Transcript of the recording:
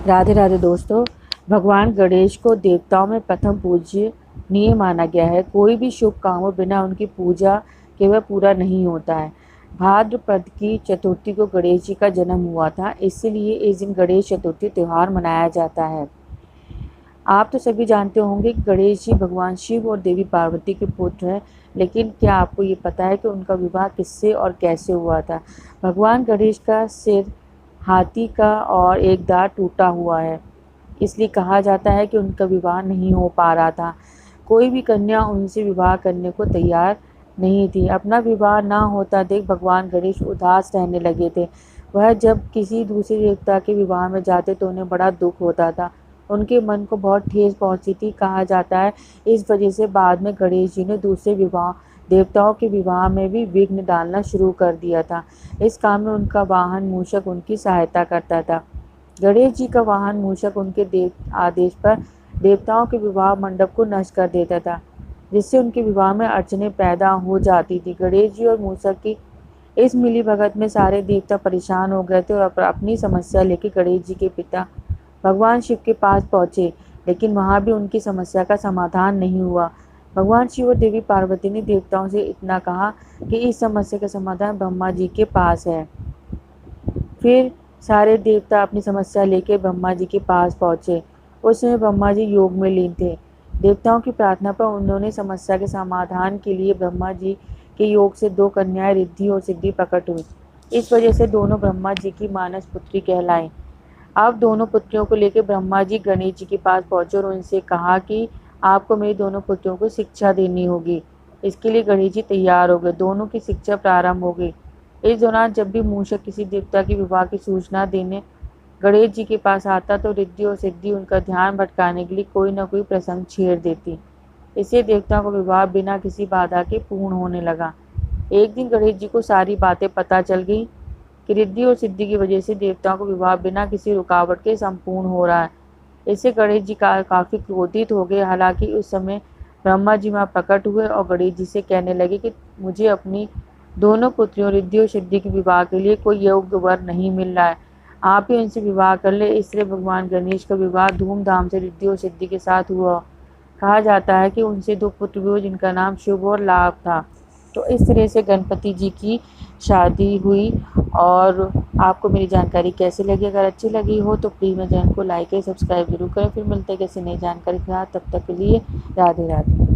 राधे राधे दोस्तों। भगवान गणेश को देवताओं में प्रथम पूजनीय माना गया है। कोई भी शुभ काम हो बिना उनकी पूजा के वह पूरा नहीं होता है। भाद्रपद की चतुर्थी को गणेश जी का जन्म हुआ था, इसीलिए इस दिन गणेश चतुर्थी त्यौहार मनाया जाता है। आप तो सभी जानते होंगे कि गणेश जी भगवान शिव और देवी पार्वती के पुत्र हैं, लेकिन क्या आपको ये पता है कि उनका विवाह किससे और कैसे हुआ था? भगवान गणेश का सिर हाथी का और एक दांत टूटा हुआ है, इसलिए कहा जाता है कि उनका विवाह नहीं हो पा रहा था। कोई भी कन्या उनसे विवाह करने को तैयार नहीं थी। अपना विवाह ना होता देख भगवान गणेश उदास रहने लगे थे। वह जब किसी दूसरे देवता के विवाह में जाते तो उन्हें बड़ा दुख होता था। उनके मन को बहुत ठेस पहुंची थी, कहा जाता है। इस वजह से बाद में गणेश जी ने दूसरे विवाह देवताओं के विवाह में भी विघ्न डालना शुरू कर दिया था। इस काम में उनका वाहन मूषक उनकी सहायता करता था। गणेश जी का वाहन मूषक उनके आदेश पर देवताओं के विवाह मंडप को नष्ट कर देता था, जिससे उनके विवाह में अड़चनें पैदा हो जाती थी। गणेश जी और मूषक की इस मिलीभगत में सारे देवता परेशान हो गए थे और अपनी समस्या लेकर गणेश जी के पिता भगवान शिव के पास पहुंचे, लेकिन वहां भी उनकी समस्या का समाधान नहीं हुआ। भगवान शिव और देवी पार्वती ने देवताओं से इतना कहा कि इस समस्या का समाधान ब्रह्मा जी के पास है। फिर सारे देवता अपनी समस्या लेकर ब्रह्मा जी के पास पहुंचे। उस समय ब्रह्मा जी योग में लीन थे। देवताओं की प्रार्थना पर उन्होंने समस्या के समाधान के लिए ब्रह्मा जी के योग से दो कन्याएं रिद्धि और सिद्धि प्रकट हुई। इस वजह से दोनों ब्रह्मा जी की मानस पुत्री कहलाई। अब दोनों पुत्रियों को लेकर ब्रह्मा जी गणेश जी के पास पहुंचे और उनसे कहा कि आपको मेरी दोनों पुत्रियों को शिक्षा देनी होगी। इसके लिए गणेश जी तैयार हो गए। दोनों की शिक्षा प्रारंभ हो गई। इस दौरान जब भी मूषक किसी देवता के विवाह की सूचना देने गणेश जी के पास आता तो रिद्धि और सिद्धि उनका ध्यान भटकाने के लिए कोई न कोई प्रसंग छेड़ देती। इससे देवताओं का विवाह बिना किसी बाधा के पूर्ण होने लगा। एक दिन गणेश जी को सारी बातें पता चल गई कि रिद्धि और सिद्धि की वजह से देवताओं का विवाह बिना किसी रुकावट के संपूर्ण हो रहा है। इससे गणेश जी काफी क्रोधित हो गए। हालांकि उस समय ब्रह्मा जी वहां प्रकट हुए और गणेश जी से कहने लगे कि मुझे अपनी दोनों पुत्रियों रिद्धि और सिद्धि के विवाह के लिए कोई योग्य वर नहीं मिल रहा है, आप ही उनसे विवाह कर ले। इसलिए भगवान गणेश का विवाह धूमधाम से रिद्धि और सिद्धि के साथ हुआ। कहा जाता है कि उनसे दो पुत्र हुए जिनका नाम शुभ और लाभ था। तो इस तरह से गणपति जी की शादी हुई। और आपको मेरी जानकारी कैसी लगी? अगर अच्छी लगी हो तो प्लीज़ मेरे चैनल को लाइक और सब्सक्राइब जरूर करें। फिर मिलते हैं किसी नई जानकारी के साथ। तब तक के लिए राधे राधे।